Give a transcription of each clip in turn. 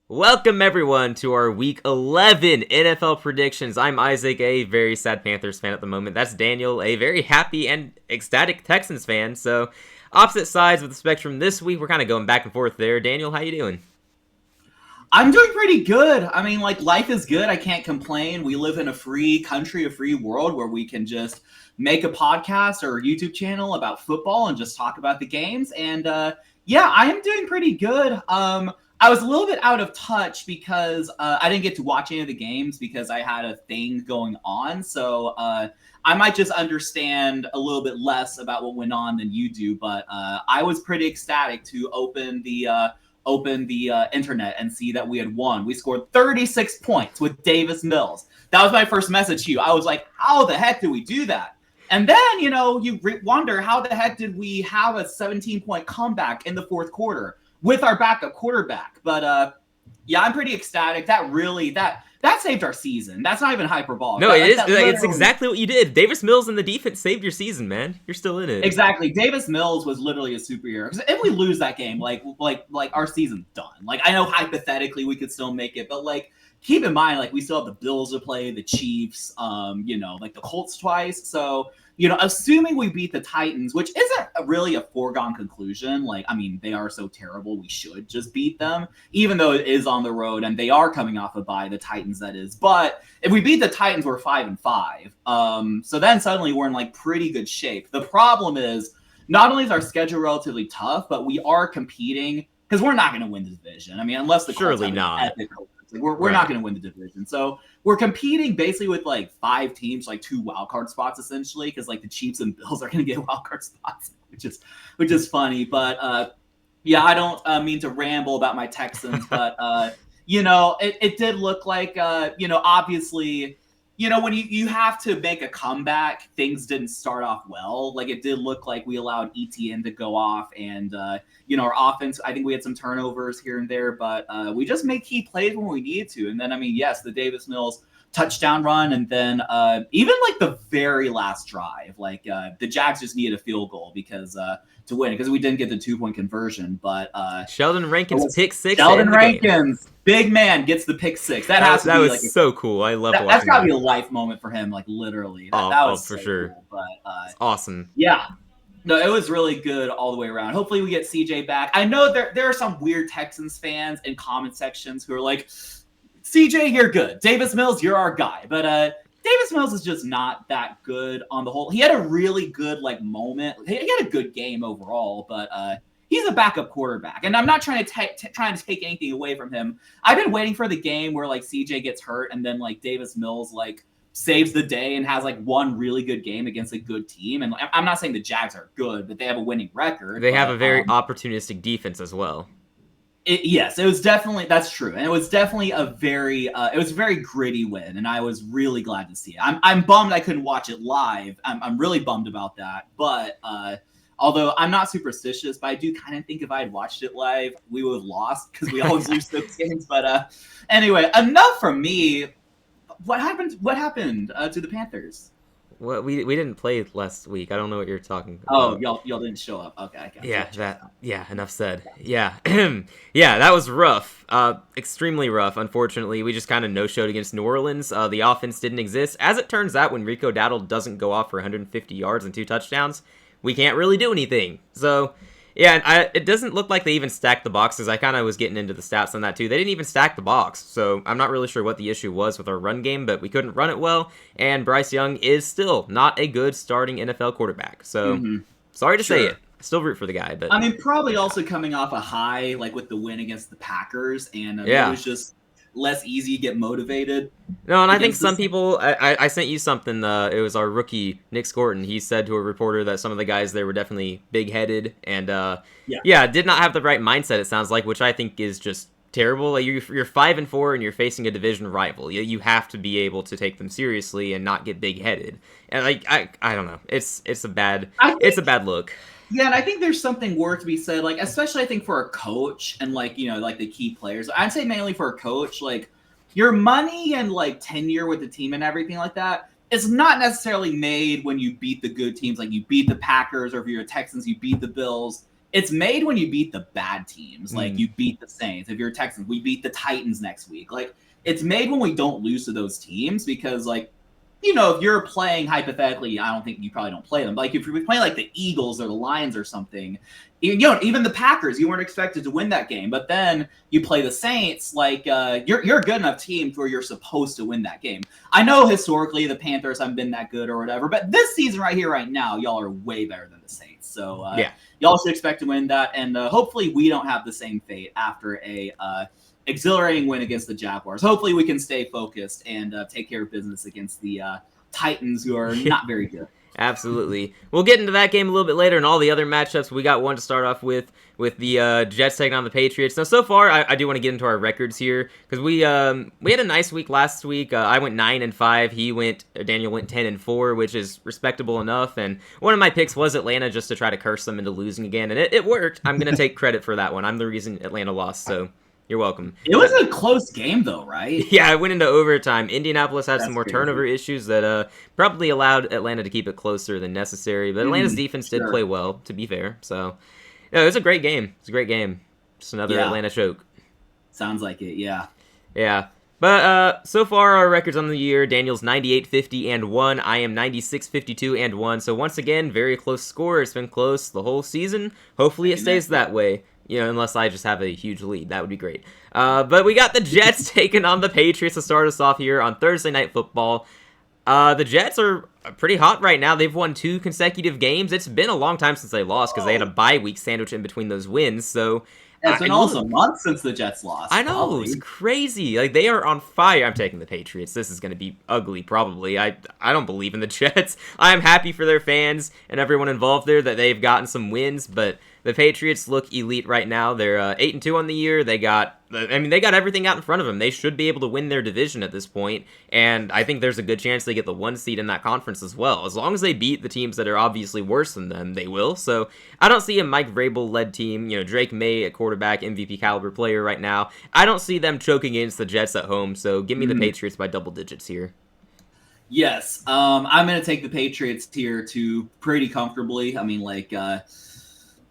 Welcome everyone to our Week 11 NFL predictions. I'm Isaac, a very sad Panthers fan at the moment. That's Daniel, a very happy and ecstatic Texans fan. So, opposite sides of the spectrum this week. We're kind of going back and forth there. Daniel, how you doing? I'm doing pretty good. I mean, life is good. I can't complain. We live in a free country, a free world where we can just make a podcast or a YouTube channel about football and just talk about the games. And yeah, I am doing pretty good. I was a little bit out of touch because I didn't get to watch any of the games because I had a thing going on. So I might just understand a little bit less about what went on than you do. But I was pretty ecstatic to open the internet and see that we had won. We scored 36 points with Davis Mills. That was my first message to you. I was like, how the heck did we do that? And then, you wonder how the heck did we have a 17-point comeback in the fourth quarter with our backup quarterback? But yeah, I'm pretty ecstatic. That saved our season. That's not even hyperbolic. No, it is. It's exactly what you did. Davis Mills and the defense saved your season, man. You're still in it. Exactly. Davis Mills was literally a superhero. Because if we lose that game, like our season's done. Like, I know hypothetically we could still make it, but keep in mind, we still have the Bills to play, the Chiefs, the Colts twice. So, assuming we beat the Titans, which isn't really a foregone conclusion. They are so terrible, we should just beat them, even though it is on the road and they are coming off a bye, the Titans, that is. But if we beat the Titans, we're 5-5. So then suddenly we're in pretty good shape. The problem is not only is our schedule relatively tough, but we are competing because we're not going to win the division. Unless the Colts surely not. Epic we're not going to win the division. So we're competing basically with 5 teams, 2 wildcard spots essentially, because the Chiefs and Bills are going to get wildcard spots, which is funny. But yeah, I don't mean to ramble about my Texans, but it did look like obviously. When you have to make a comeback, things didn't start off well. It did look like we allowed ETN to go off, and our offense, I think we had some turnovers here and there, but we just made key plays when we needed to. And then, yes, the Davis Mills touchdown run, and then even the very last drive, the Jags just needed a field goal because to win, because we didn't get the 2-point conversion. But Sheldon Rankins pick six. Sheldon Rankins, big man, gets the pick six. That was so cool. I love watching. That's got to be a life moment for him, literally. That was for so sure. Cool. But it's awesome. Yeah. No, it was really good all the way around. Hopefully we get CJ back. I know there are some weird Texans fans in comment sections who are like, CJ, you're good. Davis Mills, you're our guy. But Davis Mills is just not that good on the whole. He had a really good moment. He had a good game overall, but he's a backup quarterback. And I'm not trying to take anything away from him. I've been waiting for the game where CJ gets hurt and then Davis Mills saves the day and has one really good game against a good team. And I'm not saying the Jags are good, but they have a winning record. They have a very opportunistic defense as well. Yes, it was definitely, that's true. And it was definitely a very gritty win. And I was really glad to see it. I'm bummed I couldn't watch it live. I'm really bummed about that. But although I'm not superstitious, but I do kind of think if I had watched it live, we would have lost because we always lose those games. But anyway, enough from me. What happened to the Panthers? Well, we didn't play last week. I don't know what you're talking about. Oh, y'all didn't show up. Okay. Enough said. Yeah. Yeah, that was rough. Extremely rough, unfortunately. We just kind of no-showed against New Orleans. The offense didn't exist. As it turns out, when Rico Dowdle doesn't go off for 150 yards and 2 touchdowns, we can't really do anything. So, yeah, it doesn't look like they even stacked the boxes. I kind of was getting into the stats on that too. They didn't even stack the box, so I'm not really sure what the issue was with our run game, but we couldn't run it well, and Bryce Young is still not a good starting NFL quarterback. So, sorry to say it. Still root for the guy, but probably also coming off a high, with the win against the Packers, and it was just less easy to get motivated. No, and I think some people, I sent you something, it was our rookie, Nick Scorton, he said to a reporter that some of the guys there were definitely big-headed, and did not have the right mindset, it sounds like, which I think is just terrible. You're 5-4 and you're facing a division rival. You have to be able to take them seriously and not get big-headed. And I don't know, it's a bad look. Yeah, and I think there's something worth to be said, especially I think for a coach and the key players. I'd say mainly for a coach, your money and tenure with the team and everything like that is not necessarily made when you beat the good teams, you beat the Packers, or if you're a Texans, you beat the Bills. it's made when you beat the bad teams. Like you beat the Saints. If you're Texans, we beat the Titans next week. Like it's made when we don't lose to those teams because like, you know, if you're playing hypothetically, I don't think you probably don't play them. Like if you're playing like the Eagles or the Lions or something, you know, even the Packers, you weren't expected to win that game. But then you play the Saints, like you're a good enough team where you're supposed to win that game. I know historically the Panthers haven't been that good or whatever, but this season right here, right now, y'all are way better than the Saints. So y'all should expect to win that, and hopefully we don't have the same fate after a exhilarating win against the Jaguars. Hopefully we can stay focused and take care of business against the Titans, who are not very good. Absolutely. We'll get into that game a little bit later and all the other matchups. We got one to start off with the Jets taking on the Patriots. Now, so far, I do want to get into our records here because we had a nice week last week. I went 9-5. Daniel went 10-4, which is respectable enough. And one of my picks was Atlanta just to try to curse them into losing again, and it worked. I'm going to take credit for that one. I'm the reason Atlanta lost, so you're welcome. It was a close game, though, right? Yeah, I went into overtime. Indianapolis had some more turnover issues that probably allowed Atlanta to keep it closer than necessary. But Atlanta's defense did play well, to be fair. So, yeah, it was a great game. It's a great game. Just another Atlanta choke. Sounds like it, yeah. Yeah. But so far, our records on the year, Daniel's 98-50-1. I am 96-52-1. So once again, very close score. It's been close the whole season. Hopefully it stays that way. You know, unless I just have a huge lead. That would be great. But we got the Jets taking on the Patriots to start us off here on Thursday Night Football. The Jets are pretty hot right now. They've won 2 consecutive games. It's been a long time since they lost because they had a bye week sandwich in between those wins. So it's been almost a month since the Jets lost. I know, probably. It's crazy. Like, they are on fire. I'm taking the Patriots. This is going to be ugly, probably. I don't believe in the Jets. I'm happy for their fans and everyone involved there that they've gotten some wins, but the Patriots look elite right now. They're 8-2 on the year. They got everything out in front of them. They should be able to win their division at this point, and I think there's a good chance they get the 1 seed in that conference as well. As long as they beat the teams that are obviously worse than them, they will. So I don't see a Mike Vrabel-led team. You know, Drake May at quarterback, MVP caliber player right now. I don't see them choking against the Jets at home. So give me the Patriots by double digits here. Yes, I'm going to take the Patriots here too, pretty comfortably. I mean, like,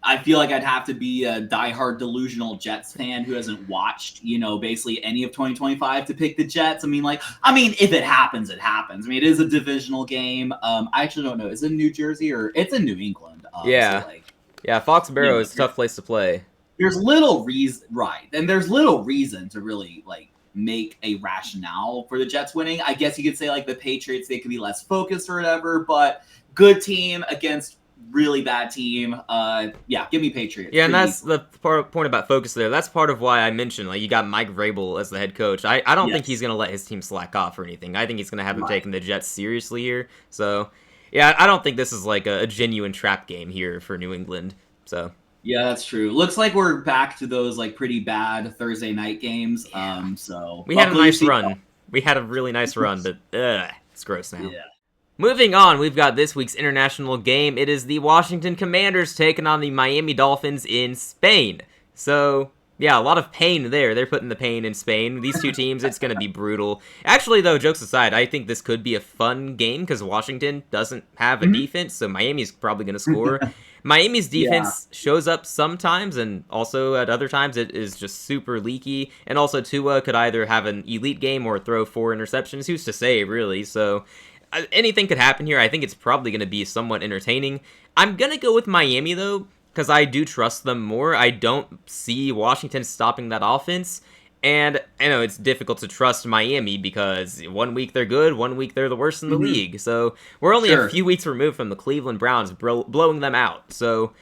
I feel like I'd have to be a diehard delusional Jets fan who hasn't watched, you know, basically any of 2025 to pick the Jets. I mean, if it happens, it happens. I mean, it is a divisional game. I actually don't know. Is it New Jersey or it's in New England? Yeah. So yeah, Foxborough is a tough place to play. There's little reason, right? And there's little reason to really, make a rationale for the Jets winning. I guess you could say, the Patriots, they could be less focused or whatever, but good team against really bad team. Give me Patriots. Yeah, and that's the point about focus there. That's part of why I mentioned, you got Mike Vrabel as the head coach. I don't think he's going to let his team slack off or anything. I think he's going to have him taking the Jets seriously here. So, yeah, I don't think this is a genuine trap game here for New England. So, yeah, that's true. Looks like we're back to those pretty bad Thursday night games. So we had a nice run. We had a really nice run, but it's gross now. Yeah. Moving on, we've got this week's international game. It is the Washington Commanders taking on the Miami Dolphins in Spain. So, yeah, a lot of pain there. They're putting the pain in Spain. These two teams, it's going to be brutal. Actually, though, jokes aside, I think this could be a fun game because Washington doesn't have a defense, so Miami's probably going to score. Miami's defense shows up sometimes, and also at other times it is just super leaky. And also Tua could either have an elite game or throw 4 interceptions. Who's to say, really? So anything could happen here. I think it's probably going to be somewhat entertaining. I'm going to go with Miami, though, because I do trust them more. I don't see Washington stopping that offense. And I know it's difficult to trust Miami because 1 week they're good, 1 week they're the worst in the league. So we're only a few weeks removed from the Cleveland Browns blowing them out. So,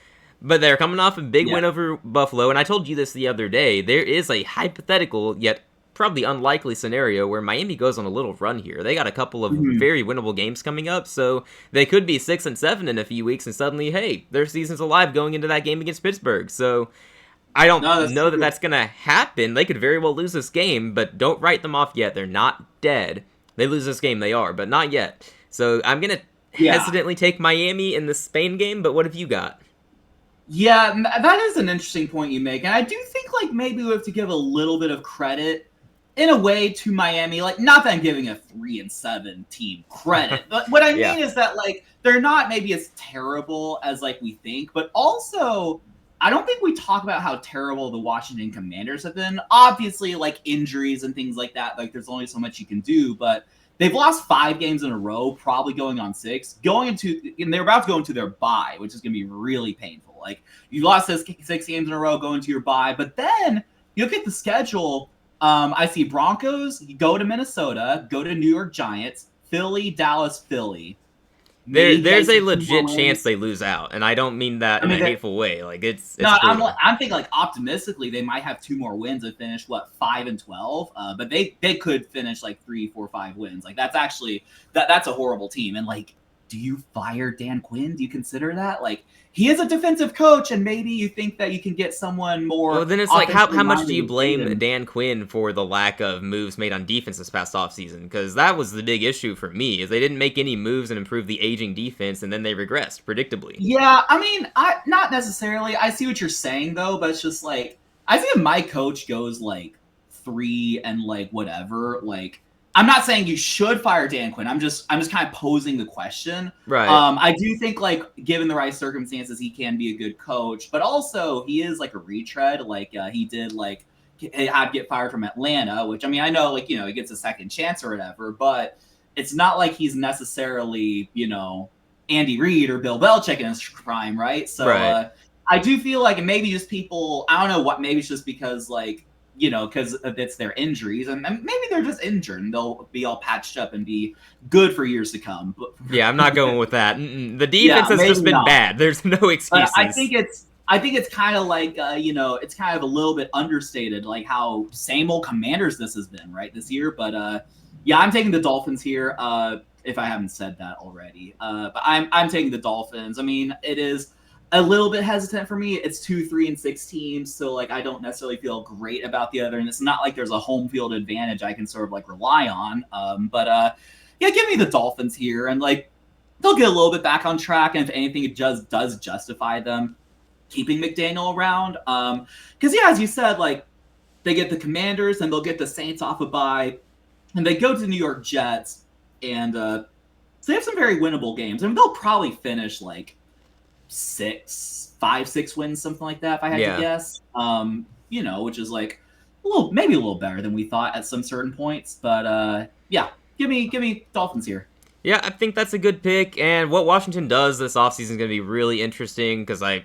but they're coming off a big win over Buffalo. And I told you this the other day. There is a hypothetical yet probably unlikely scenario where Miami goes on a little run here. They got a couple of very winnable games coming up, so they could be 6-7 in a few weeks, and suddenly, hey, their season's alive going into that game against Pittsburgh. So I don't know that that's going to happen. They could very well lose this game, but don't write them off yet. They're not dead. They lose this game, they are, but not yet. So I'm going to hesitantly take Miami in the Spain game, but what have you got? Yeah, that is an interesting point you make, and I do think maybe we have to give a little bit of credit in a way to Miami, not that I'm giving a 3-7 team credit, but what I mean is that they're not maybe as terrible as we think, but also I don't think we talk about how terrible the Washington Commanders have been. Obviously, like injuries and things like that, like there's only so much you can do, but they've lost 5 games in a row, probably going on 6, and they're about to go into their bye, which is going to be really painful. Like you lost 6 games in a row going to your bye, but then you look at the schedule. I see Broncos, you go to Minnesota, go to New York Giants, Philly, Dallas, Philly. There's a legit chance they lose out, and I don't mean that in a hateful way. Like it's no, I'm thinking like optimistically they might have 2 more wins and finish 5-12. But they could finish like 3, 4, 5 wins. Like that's actually that's a horrible team. And like, do you fire Dan Quinn? Do you consider that? Like he is a defensive coach, and maybe you think that you can get someone more. Well, then it's like how much do you blame Dan Quinn for the lack of moves made on defense this past offseason? Because that was the big issue for me, is they didn't make any moves and improve the aging defense, and then they regressed predictably. Yeah, I mean, not necessarily. I see what you're saying though, but it's just like I see if my coach goes like 3 and like whatever, like. I'm not saying you should fire Dan Quinn. I'm just kind of posing the question. Right. I do think like given the right circumstances, he can be a good coach, but also he is like a retread. Like he did like had to get fired from Atlanta, which I mean I know like he gets a second chance or whatever, but it's not like he's necessarily Andy Reid or Bill Belichick in his prime, right? So right. I do feel like maybe just people. I don't know what. Maybe it's just because like. Because it's their injuries, and maybe they're just injured, and they'll be all patched up and be good for years to come. But, yeah, I'm not going with that. The defense has just been bad. There's no excuses. I think it's kind of like it's kind of a little bit understated, like how same old Commanders this has been right this year. But yeah, I'm taking the Dolphins here. If I haven't said that already, but I'm taking the Dolphins. I mean, it is a little bit hesitant for me. It's 2, 3, and 6 teams, so like I don't necessarily feel great about the other, and it's not like there's a home field advantage I can sort of like rely on. But yeah, give me the Dolphins here, and like they'll get a little bit back on track, and if anything, it just does justify them keeping McDaniel around. Because yeah, as you said, like they get the Commanders, and they'll get the Saints off a bye, and they go to the New York Jets, and so they have some very winnable games, and they'll probably finish like 5, 6 wins, something like that, if I had to guess. Which is like maybe a little better than we thought at some certain points. But yeah, give me Dolphins here. Yeah, I think that's a good pick. And what Washington does this offseason is going to be really interesting because I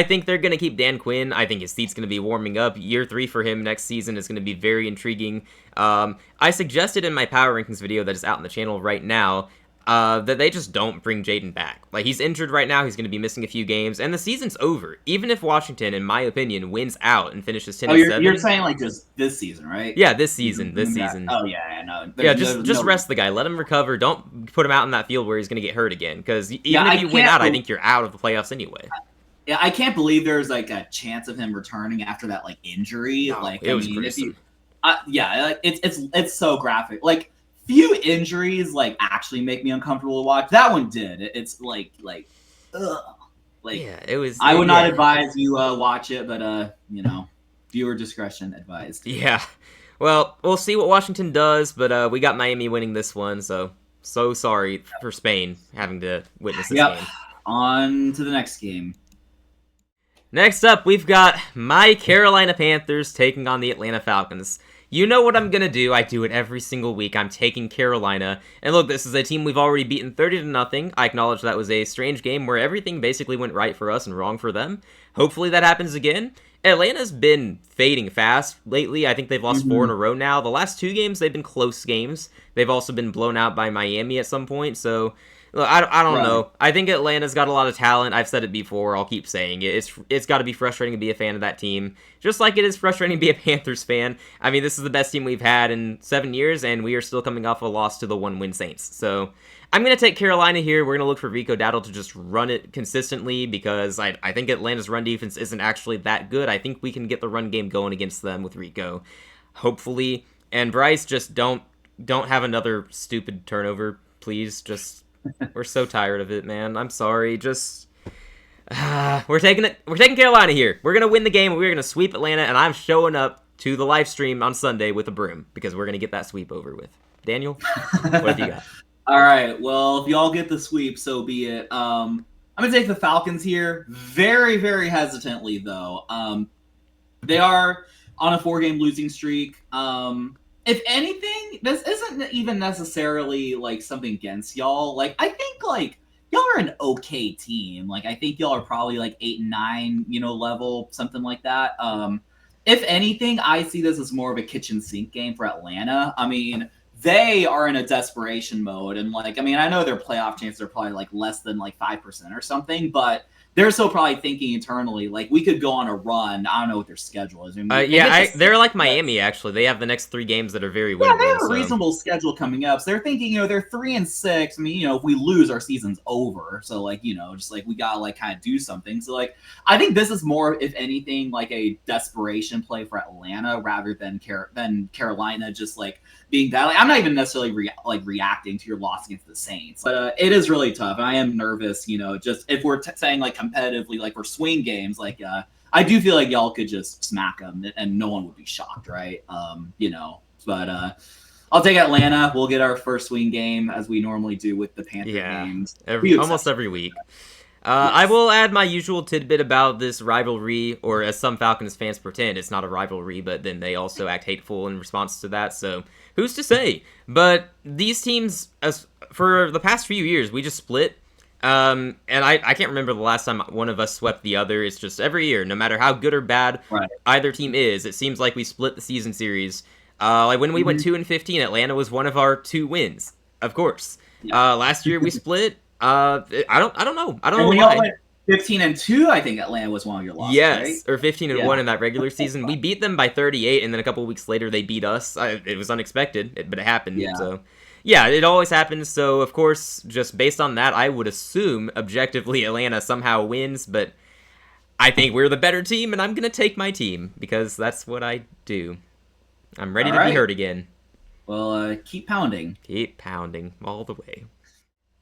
think they're going to keep Dan Quinn. I think his seat's going to be warming up. Year 3 for him next season is going to be very intriguing. I suggested in my Power Rankings video that is out on the channel right now that they just don't bring Jaden back. Like, he's injured right now. He's going to be missing a few games, and the season's over. Even if Washington, in my opinion, wins out and finishes 10-7. You're saying like just this season, right? Yeah, this season. Oh yeah, no. Yeah, just rest the guy. Let him recover. Don't put him out in that field where he's going to get hurt again. Because even if you win out, I think you're out of the playoffs anyway. Yeah, I can't believe there's like a chance of him returning after that like injury. No, it was gruesome. It's so graphic. Like. Few injuries like actually make me uncomfortable to watch. That one did. It's like ugh. Like yeah, it was. I would not advise you watch it, but viewer discretion advised. Yeah. Well, we'll see what Washington does, but we got Miami winning this one, so sorry for Spain having to witness this game. On to the next game. Next up, we've got my Carolina Panthers taking on the Atlanta Falcons. You know what I'm going to do. I do it every single week. I'm taking Carolina. And look, this is a team we've already beaten 30-0. I acknowledge that was a strange game where everything basically went right for us and wrong for them. Hopefully that happens again. Atlanta's been fading fast lately. I think they've lost 4 in a row now. The last 2 games, they've been close games. They've also been blown out by Miami at some point. So, look, I don't know. I think Atlanta's got a lot of talent. I've said it before. I'll keep saying it. It's got to be frustrating to be a fan of that team. Just like it is frustrating to be a Panthers fan. I mean, this is the best team we've had in 7 years, and we are still coming off a loss to the 1-win Saints. So I'm going to take Carolina here. We're going to look for Rico Dowdle to just run it consistently because I think Atlanta's run defense isn't actually that good. I think we can get the run game going against them with Rico, hopefully. And Bryce, just don't have another stupid turnover, please. Just we're so tired of it, man. I'm sorry. Just we're taking Carolina here. We're gonna win the game. We're gonna sweep Atlanta, and I'm showing up to the live stream on Sunday with a broom because we're gonna get that sweep over with. Daniel, what have you got? All right. Well, if y'all get the sweep, so be it. I I'm going to take the Falcons here. Very, very hesitantly, though. They are on a 4-game losing streak. If anything, this isn't even necessarily like something against y'all. Like, I think like y'all are an okay team. Like, I think y'all are probably like 8 and 9, level, something like that. If anything, I see this as more of a kitchen sink game for Atlanta. I mean, they are in a desperation mode, and like, I mean, I know their playoff chances are probably like less than like 5% or something, but they're still probably thinking internally, like, we could go on a run. I don't know what their schedule is. I mean, they're like Miami, actually. They have the next 3 games that are very winnable. Yeah, they have a reasonable schedule coming up. So they're thinking, they're 3-6. I mean, if we lose, our season's over. So, like, just like we got to, like, kind of do something. So, like, I think this is more, if anything, like a desperation play for Atlanta rather than Carolina just, like, being bad. Like, I'm not even necessarily reacting to your loss against the Saints. But it is really tough. And I am nervous, just if we're saying, like, competitively, like, for swing games, like, I do feel like y'all could just smack them and no one would be shocked, right? But I'll take Atlanta. We'll get our first swing game as we normally do with the Panthers games. Almost every week. Yes. I will add my usual tidbit about this rivalry, or as some Falcons fans pretend, it's not a rivalry, but then they also act hateful in response to that, so who's to say? But these teams, for the past few years, we just split. And I can't remember the last time one of us swept the other. It's just every year, no matter how good or bad either team is, it seems like we split the season series. Like when we went 2-15, Atlanta was one of our 2 wins, of course. Yeah. Last year we split. I don't know. I don't know why. Went 15-2, I think Atlanta was one of your losses. Yes, right? Or 15-1 in that regular season. We beat them by 38, and then a couple weeks later they beat us. It was unexpected, but it happened. Yeah. So. Yeah, it always happens, so of course, just based on that, I would assume, objectively, Atlanta somehow wins, but I think we're the better team, and I'm going to take my team, because that's what I do. I'm ready to be hurt again. Well, keep pounding. Keep pounding, all the way.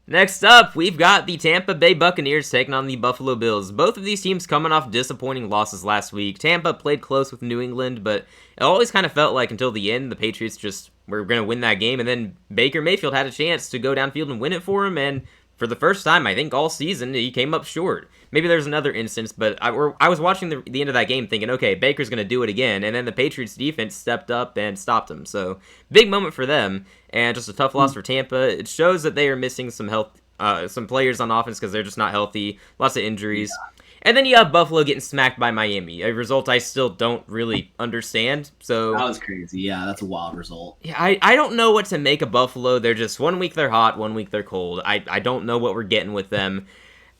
Next up, we've got the Tampa Bay Buccaneers taking on the Buffalo Bills. Both of these teams coming off disappointing losses last week. Tampa played close with New England, but it always kind of felt like until the end, the Patriots just were going to win that game, and then Baker Mayfield had a chance to go downfield and win it for him, and for the first time, I think, all season, he came up short. Maybe there's another instance, but I was watching the end of that game thinking, okay, Baker's going to do it again, and then the Patriots defense stepped up and stopped him. So, big moment for them, and just a tough loss for Tampa. It shows that they are missing some players on offense because they're just not healthy, lots of injuries. Yeah. And then you have Buffalo getting smacked by Miami, a result I still don't really understand. So that was crazy. Yeah, that's a wild result. Yeah, I don't know what to make of Buffalo. They're just 1 week they're hot, 1 week they're cold. I don't know what we're getting with them.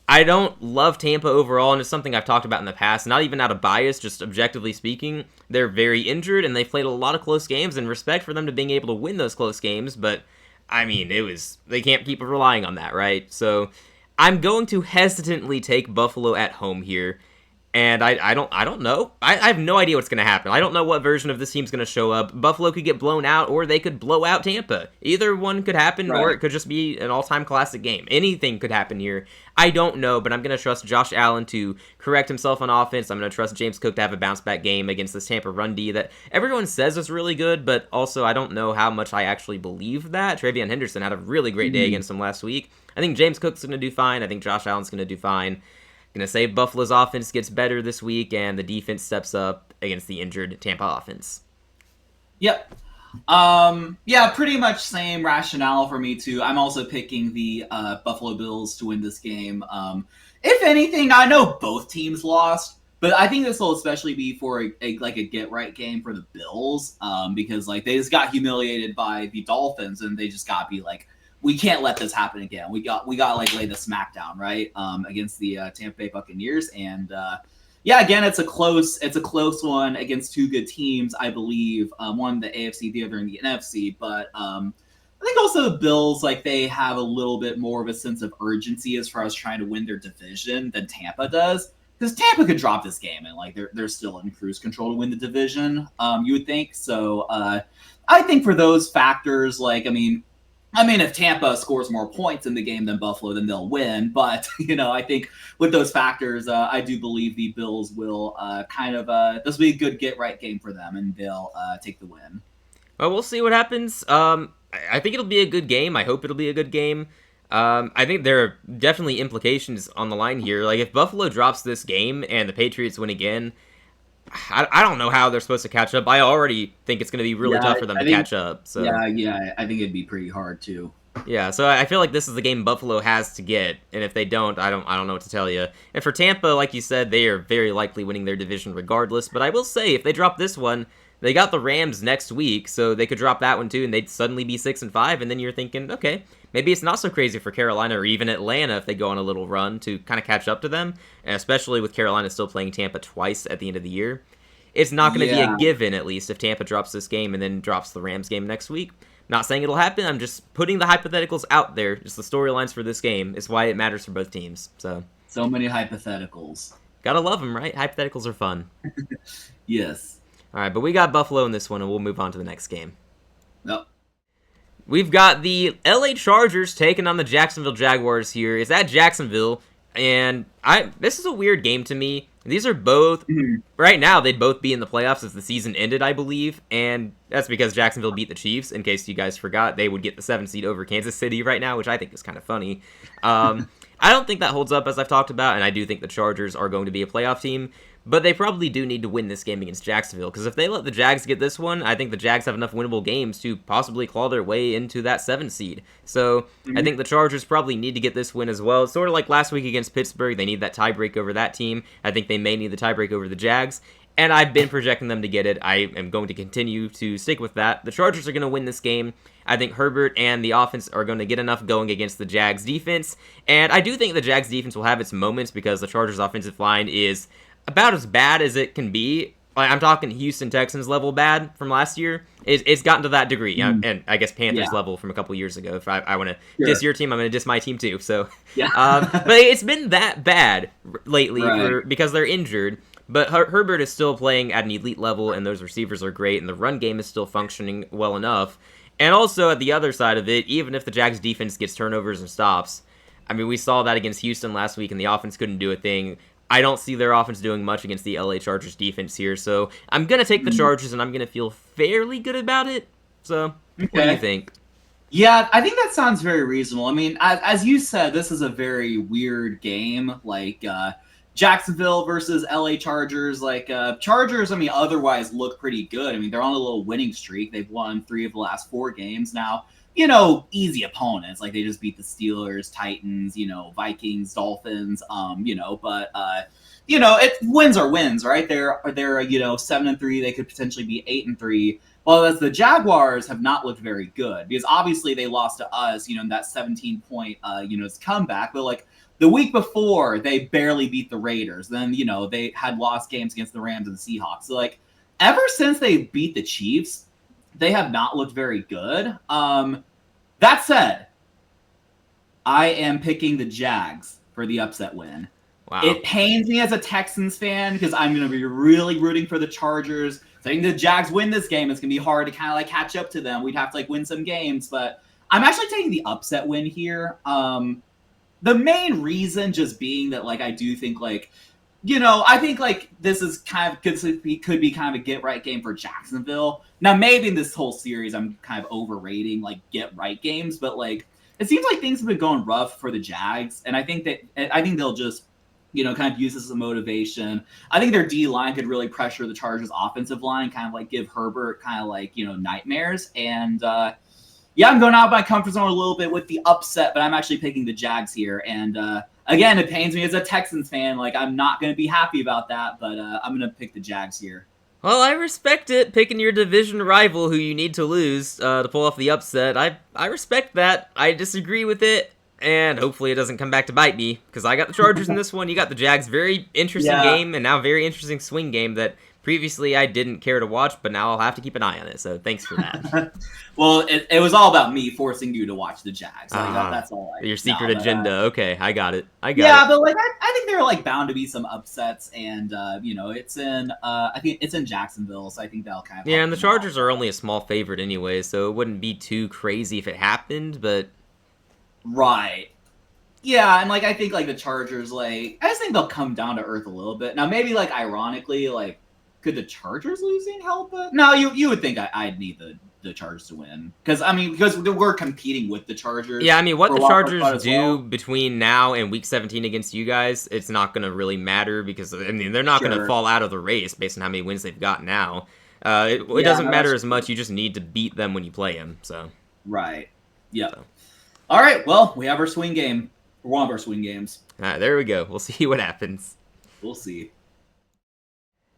I don't love Tampa overall, and it's something I've talked about in the past, not even out of bias, just objectively speaking. They're very injured, and they've played a lot of close games, and respect for them to being able to win those close games, but, I mean, they can't keep relying on that, right? So I'm going to hesitantly take Buffalo at home here, and I don't know. I have no idea what's going to happen. I don't know what version of this team's going to show up. Buffalo could get blown out, or they could blow out Tampa. Either one could happen, or it could just be an all-time classic game. Anything could happen here. I don't know, but I'm going to trust Josh Allen to correct himself on offense. I'm going to trust James Cook to have a bounce-back game against this Tampa run D that everyone says is really good, but also I don't know how much I actually believe that. TreVeyon Henderson had a really great day against them last week. I think James Cook's going to do fine. I think Josh Allen's going to do fine. Going to say Buffalo's offense gets better this week, and the defense steps up against the injured Tampa offense. Yep. Yeah, pretty much same rationale for me, too. I'm also picking the Buffalo Bills to win this game. If anything, I know both teams lost, but I think this will especially be for a get-right game for the Bills, because like they just got humiliated by the Dolphins, and they just got to be like, we can't let this happen again. We got like lay the smackdown, right? Against the Tampa Bay Buccaneers. And yeah, again, it's a close one against 2 good teams, I believe. One in the AFC, the other in the NFC. But I think also the Bills, like they have a little bit more of a sense of urgency as far as trying to win their division than Tampa does. Because Tampa could drop this game and like they're still in cruise control to win the division, you would think. So I think for those factors, like I mean, if Tampa scores more points in the game than Buffalo, then they'll win. But, I think with those factors, I do believe the Bills will this will be a good get-right game for them, and they'll take the win. Well, we'll see what happens. I think it'll be a good game. I hope it'll be a good game. I think there are definitely implications on the line here. Like, if Buffalo drops this game and the Patriots win again, I don't know how they're supposed to catch up. I already think it's going to be really tough for them to catch up. So yeah, I think it'd be pretty hard too. yeah, so I feel like this is the game Buffalo has to get, and if they don't, I don't know what to tell you. And for Tampa, like you said, they are very likely winning their division regardless. But I will say, if they drop this one, they got the Rams next week, so they could drop that one too, and they'd suddenly be 6-5. And then you're thinking, okay, maybe it's not so crazy for Carolina or even Atlanta if they go on a little run to kind of catch up to them, and especially with Carolina still playing Tampa twice at the end of the year. It's not going to be a given, at least, if Tampa drops this game and then drops the Rams game next week. Not saying it'll happen. I'm just putting the hypotheticals out there. Just the storylines for this game is why it matters for both teams. So many hypotheticals. Gotta love them, right? Hypotheticals are fun. Yes. All right, but we got Buffalo in this one, and we'll move on to the next game. Nope. We've got the LA Chargers taking on the Jacksonville Jaguars here. It's at Jacksonville, and this is a weird game to me. These are both, right now, they'd both be in the playoffs as the season ended, I believe, and that's because Jacksonville beat the Chiefs. In case you guys forgot, they would get the 7th seed over Kansas City right now, which I think is kind of funny. I don't think that holds up, as I've talked about, and I do think the Chargers are going to be a playoff team, but they probably do need to win this game against Jacksonville, because if they let the Jags get this one, I think the Jags have enough winnable games to possibly claw their way into that 7th seed. So I think the Chargers probably need to get this win as well. It's sort of like last week against Pittsburgh. They need that tiebreak over that team. I think they may need the tiebreak over the Jags, and I've been projecting them to get it. I am going to continue to stick with that. The Chargers are going to win this game. I think Herbert and the offense are going to get enough going against the Jags defense, and I do think the Jags defense will have its moments because the Chargers offensive line is about as bad as it can be. Like, I'm talking Houston Texans level bad from last year. It's gotten to that degree, and I guess Panthers level from a couple years ago. If I want to diss your team, I'm going to diss my team too. So, but it's been that bad lately because they're injured. But Herbert is still playing at an elite level, and those receivers are great, and the run game is still functioning well enough. And also, at the other side of it, even if the Jags defense gets turnovers and stops, I mean, we saw that against Houston last week, and the offense couldn't do a thing. I don't see their offense doing much against the LA Chargers defense here, so I'm going to take the Chargers, and I'm going to feel fairly good about it. So, what do you think? Yeah, I think that sounds very reasonable. I mean, as you said, this is a very weird game. Like, Jacksonville versus LA Chargers. Like, Chargers, I mean, otherwise look pretty good. I mean, they're on a little winning streak. They've won 3 of the last 4 games now. You know, easy opponents. Like, they just beat the Steelers, Titans, Vikings, Dolphins, but wins are wins, right? They're 7-3. They could potentially be 8-3. Well, as the Jaguars have not looked very good because obviously they lost to us, in that 17-point, comeback. But like the week before, they barely beat the Raiders. Then, they had lost games against the Rams and the Seahawks. So like ever since they beat the Chiefs, they have not looked very good. That said, I am picking the Jags for the upset win. Wow. It pains me as a Texans fan because I'm going to be really rooting for the Chargers. So I think the Jags win this game. It's going to be hard to kind of like catch up to them. We'd have to like win some games, but I'm actually taking the upset win here. The main reason just being that like I do think like, I think like this is kind of could be kind of a get right game for Jacksonville. Now maybe in this whole series I'm kind of overrating like get right games, but like it seems like things have been going rough for the Jags, and I think they'll just kind of use this as a motivation. I think their D line could really pressure the Chargers offensive line, kind of like give Herbert kind of like nightmares. And I'm going out of my comfort zone a little bit with the upset, but I'm actually picking the Jags here. And again, it pains me as a Texans fan. Like I'm not going to be happy about that, but I'm going to pick the Jags here. Well, I respect it, picking your division rival who you need to lose to pull off the upset. I respect that. I disagree with it, and hopefully it doesn't come back to bite me, because I got the Chargers in this one. You got the Jags. Very interesting game, and now very interesting swing game that previously I didn't care to watch, but now I'll have to keep an eye on it, so thanks for that. Well, it was all about me forcing you to watch the Jags. Like, that's all. Your secret agenda. Okay, I got it. But like I think there are like bound to be some upsets, and it's in I think it's in Jacksonville, so I think that'll kind of and the Chargers are only a small favorite anyway, so it wouldn't be too crazy if it happened, but right. Yeah, and like I think like the Chargers, like I just think they'll come down to earth a little bit. Now maybe like ironically, like could the Chargers losing help it? No, you would think I'd need the the Chargers to win. Because we're competing with the Chargers. Yeah, I mean, what the Chargers do well. between now and Week 17 against you guys, it's not going to really matter because, I mean, they're not going to fall out of the race based on how many wins they've got now. It doesn't matter as much. You just need to beat them when you play them. So right. Yeah. So. All right. Well, we have our swing game. One of our swing games. All right, there we go. We'll see what happens. We'll see.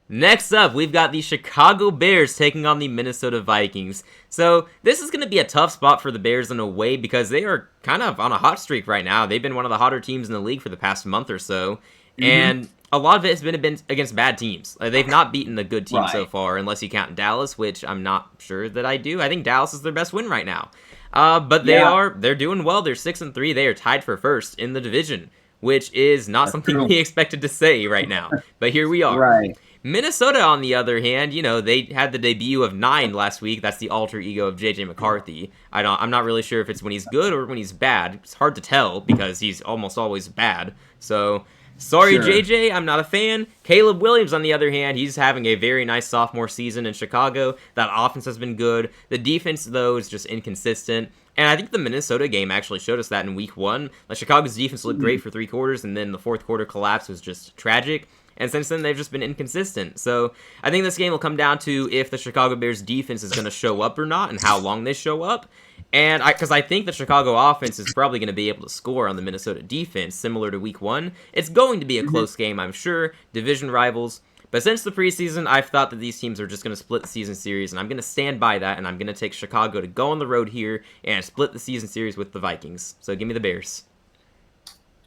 Next up, we've got the Chicago Bears taking on the Minnesota Vikings. So this is going to be a tough spot for the Bears in a way because they are kind of on a hot streak right now. They've been one of the hotter teams in the league for the past month or so. Mm-hmm. And a lot of it has been against bad teams. They've not beaten a good team so far, unless you count Dallas, which I'm not sure that I do. I think Dallas is their best win right now. But they're doing well. They're 6-3. They are tied for first in the division, which is not something we expected to say right now. But here we are. Right. Minnesota, on the other hand, they had the debut of 9 last week. That's the alter ego of J.J. McCarthy. I'm not really sure if it's when he's good or when he's bad. It's hard to tell because he's almost always bad. So, sorry, sure. JJ, I'm not a fan. Caleb Williams, on the other hand, he's having a very nice sophomore season in Chicago. That offense has been good. The defense, though, is just inconsistent. And I think the Minnesota game actually showed us that in Week 1. Like, Chicago's defense looked great for 3 quarters, and then the fourth quarter collapse was just tragic. And since then, they've just been inconsistent. So I think this game will come down to if the Chicago Bears defense is going to show up or not and how long they show up. And because I think the Chicago offense is probably going to be able to score on the Minnesota defense, similar to Week 1. It's going to be a close game, I'm sure. Division rivals. But since the preseason, I've thought that these teams are just going to split the season series, and I'm going to stand by that, and I'm going to take Chicago to go on the road here and split the season series with the Vikings. So give me the Bears.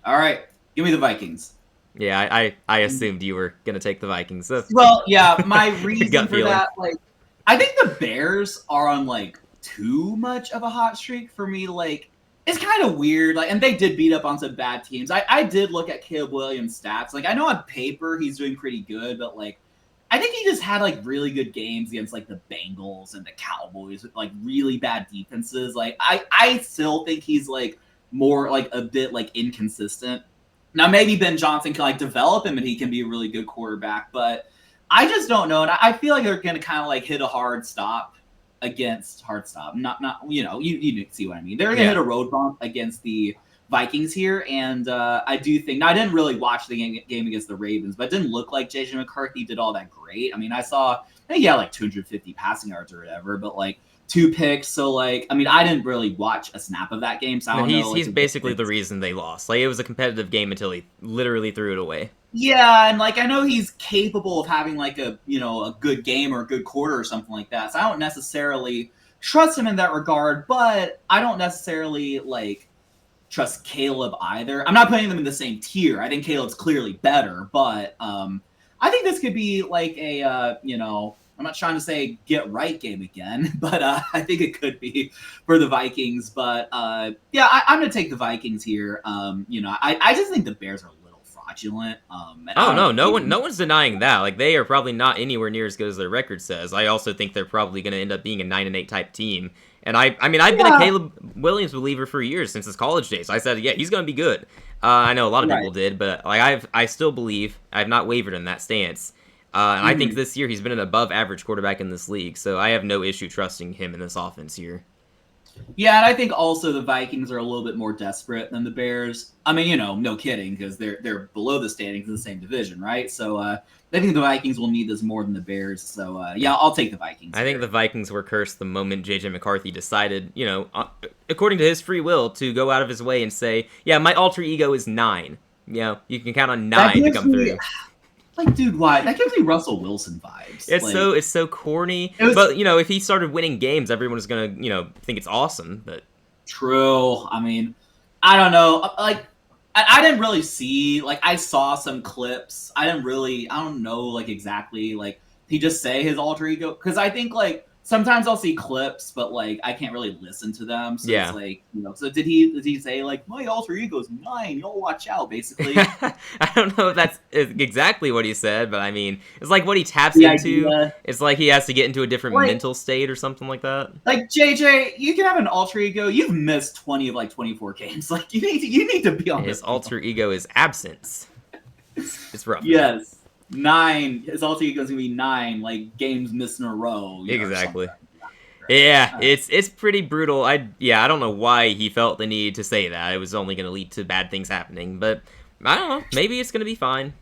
All right. Give me the Vikings. Yeah, I assumed you were going to take the Vikings. So. Well, yeah, my reason for that, I think the Bears are on, too much of a hot streak for me. It's kind of weird. And they did beat up on some bad teams. I did look at Caleb Williams' stats. I know on paper he's doing pretty good, but, I think he just had, really good games against, the Bengals and the Cowboys with, really bad defenses. I still think he's, more, a bit, inconsistent. Now, maybe Ben Johnson can, develop him and he can be a really good quarterback, but I just don't know. And I feel like they're going to kind of, hit a hard stop against hard stop. Not you see what I mean. They're going to hit a road bump against the Vikings here. And I do think, now I didn't really watch the game against the Ravens, but it didn't look like J.J. McCarthy did all that great. I mean, I think he had 250 passing yards or whatever, but 2 picks, so I didn't really watch a snap of that game, so I don't know. He's basically the reason they lost. It was a competitive game until he literally threw it away. Yeah, and I know he's capable of having a good game or a good quarter or something like that. So I don't necessarily trust him in that regard, but I don't necessarily trust Caleb either. I'm not putting them in the same tier. I think Caleb's clearly better, but I think this could be I'm not trying to say get right game again, but I think it could be for the Vikings. But I'm going to take the Vikings here. I just think the Bears are a little fraudulent. No one's denying that. They are probably not anywhere near as good as their record says. I also think they're probably going to end up being a 9-8 type team. And I've been a Caleb Williams believer for years since his college days. I said, he's going to be good. I know a lot of people did, but I still believe I've not wavered in that stance. And I think this year he's been an above-average quarterback in this league, so I have no issue trusting him in this offense here. Yeah, and I think also the Vikings are a little bit more desperate than the Bears. I mean, no kidding, because they're below the standings in the same division, right? So I think the Vikings will need this more than the Bears. So, I'll take the Vikings. I think the Vikings were cursed the moment J.J. McCarthy decided, according to his free will, to go out of his way and say, my alter ego is 9. You can count on 9 to come through. Dude, why? That gives me Russell Wilson vibes. It's so corny. But if he started winning games, everyone is gonna think it's awesome. But true. I mean, I don't know. I didn't really see. I saw some clips. I don't know. Exactly. He just say his alter ego because I think sometimes I'll see clips, but I can't really listen to them. So it's so did he say my alter ego is 9? You'll watch out, basically. I don't know if that's exactly what he said, but I mean, it's what he taps into. Idea. It's he has to get into a different mental state or something like that. JJ, you can have an alter ego. You've missed 20 of 24 games. You need to be on his alter ego is absence. It's rough. Yes. 9. His alter ego is gonna be 9, games missed in a row. Exactly. right. Yeah, it's pretty brutal. I don't know why he felt the need to say that. It was only going to lead to bad things happening, but I don't know. Maybe it's going to be fine.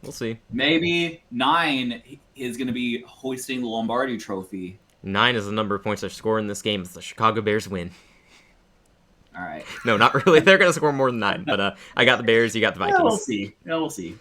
We'll see. Maybe 9 is going to be hoisting the Lombardi Trophy. 9 is the number of points they're scoring in this game as the Chicago Bears win. All right. No, not really. They're going to score more than 9, but I got the Bears, you got the Vikings. Yeah, we'll see.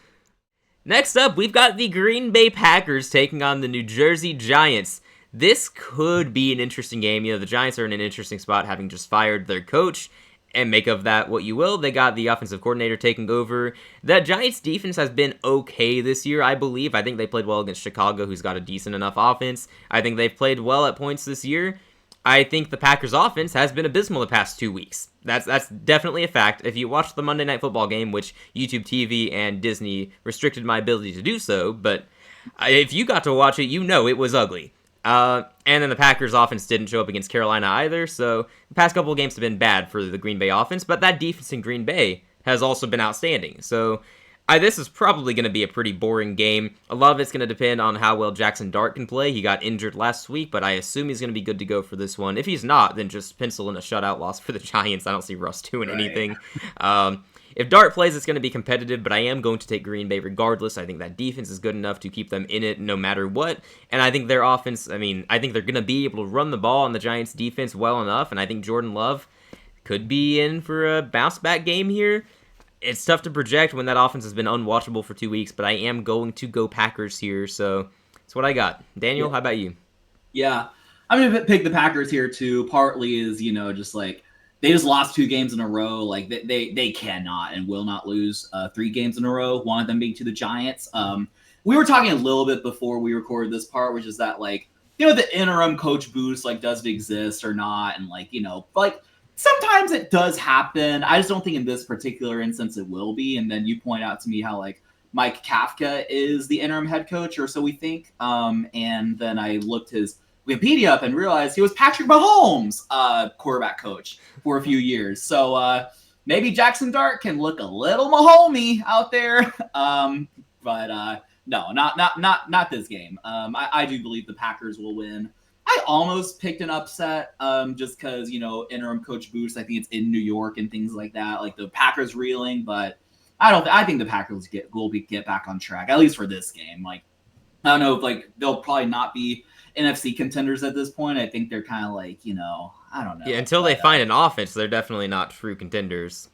Next up, we've got the Green Bay Packers taking on the New Jersey Giants. This could be an interesting game. The Giants are in an interesting spot, having just fired their coach, and make of that what you will. They got the offensive coordinator taking over. The Giants' defense has been okay this year, I believe. I think they played well against Chicago, who's got a decent enough offense. I think they've played well at points this year. I think the Packers' offense has been abysmal the past 2 weeks. That's definitely a fact. If you watched the Monday Night Football game, which YouTube TV and Disney restricted my ability to do so, but if you got to watch it, you know it was ugly. And then the Packers' offense didn't show up against Carolina either, so the past couple of games have been bad for the Green Bay offense, but that defense in Green Bay has also been outstanding. So this is probably going to be a pretty boring game. A lot of it's going to depend on how well Jackson Dart can play. He got injured last week, but I assume he's going to be good to go for this one. If he's not, then just pencil in a shutout loss for the Giants. I don't see Russ doing anything. If Dart plays, it's going to be competitive, but I am going to take Green Bay regardless. I think that defense is good enough to keep them in it no matter what. And I think their offense, I think they're going to be able to run the ball on the Giants' defense well enough, and I think Jordan Love could be in for a bounce-back game here. It's tough to project when that offense has been unwatchable for 2 weeks, but I am going to go Packers here, so that's what I got. Daniel, how about you? Yeah, I'm going to pick the Packers here, too. Partly is, just like, they just lost 2 games in a row. Like, they cannot and will not lose 3 games in a row, one of them being to the Giants. We were talking a little bit before we recorded this part, which is that, like, the interim coach boost, like, does it exist or not? And, like, sometimes it does happen. I just don't think in this particular instance it will be. And then you point out to me how, like, Mike Kafka is the interim head coach, or so we think. And then I looked his Wikipedia up and realized he was Patrick Mahomes' quarterback coach for a few years. So maybe Jackson Dart can look a little Mahomey out there. But no, not this game. I do believe the Packers will win. I almost picked an upset just because, interim coach boost. I think it's in New York and things like that. Like the Packers reeling, but I think the Packers will get back on track, at least for this game. Like, I don't know if like they'll probably not be NFC contenders at this point. I think they're kind of like, I don't know. Yeah, until they find an offense, they're definitely not true contenders.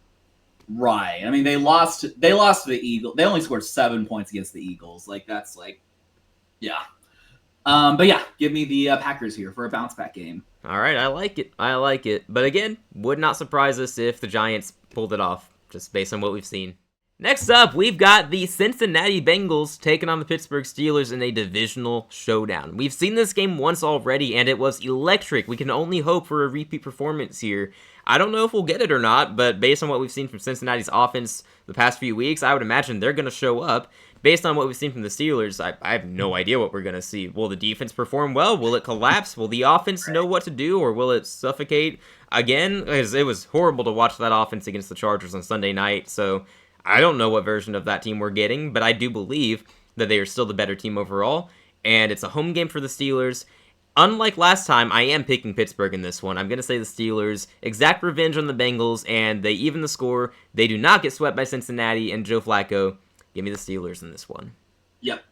Right. I mean, they lost to the Eagles. They only scored 7 points against the Eagles. Like, that's like, yeah. But yeah, give me the Packers here for a bounce back game. All right, I like it. But again, would not surprise us if the Giants pulled it off, just based on what we've seen. Next up, we've got the Cincinnati Bengals taking on the Pittsburgh Steelers in a divisional showdown. We've seen this game once already, and it was electric. We can only hope for a repeat performance here. I don't know if we'll get it or not, but based on what we've seen from Cincinnati's offense the past few weeks, I would imagine they're going to show up. Based on what we've seen from the Steelers, I have no idea what we're going to see. Will the defense perform well? Will it collapse? Will the offense know what to do, or will it suffocate again? Because it was horrible to watch that offense against the Chargers on Sunday night, so I don't know what version of that team we're getting, but I do believe that they are still the better team overall, and it's a home game for the Steelers. Unlike last time, I am picking Pittsburgh in this one. I'm going to say the Steelers exact revenge on the Bengals, and they even the score. They do not get swept by Cincinnati and Joe Flacco. Give me the Steelers in this one. Yep.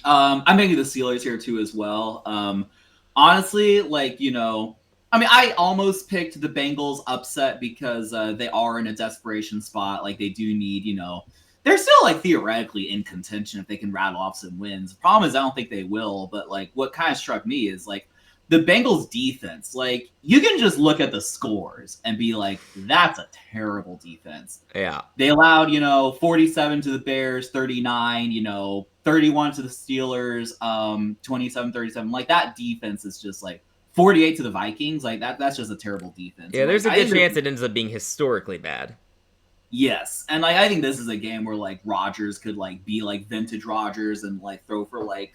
I'm making the Steelers here too as well. Honestly, like, I almost picked the Bengals upset because they are in a desperation spot. Like, they do need, they're still, like, theoretically in contention if they can rattle off some wins. The problem is I don't think they will, but, like, what kind of struck me is, like, the Bengals defense, like, you can just look at the scores and be like, that's a terrible defense. Yeah. They allowed, 47 to the Bears, 39, 31 to the Steelers, 27-37. Like, that defense is just, like, 48 to the Vikings. Like, that's just a terrible defense. Yeah, there's a good chance it ends up being historically bad. Yes. And, like, I think this is a game where, like, Rodgers could, like, be, like, vintage Rodgers and, like, throw for, like,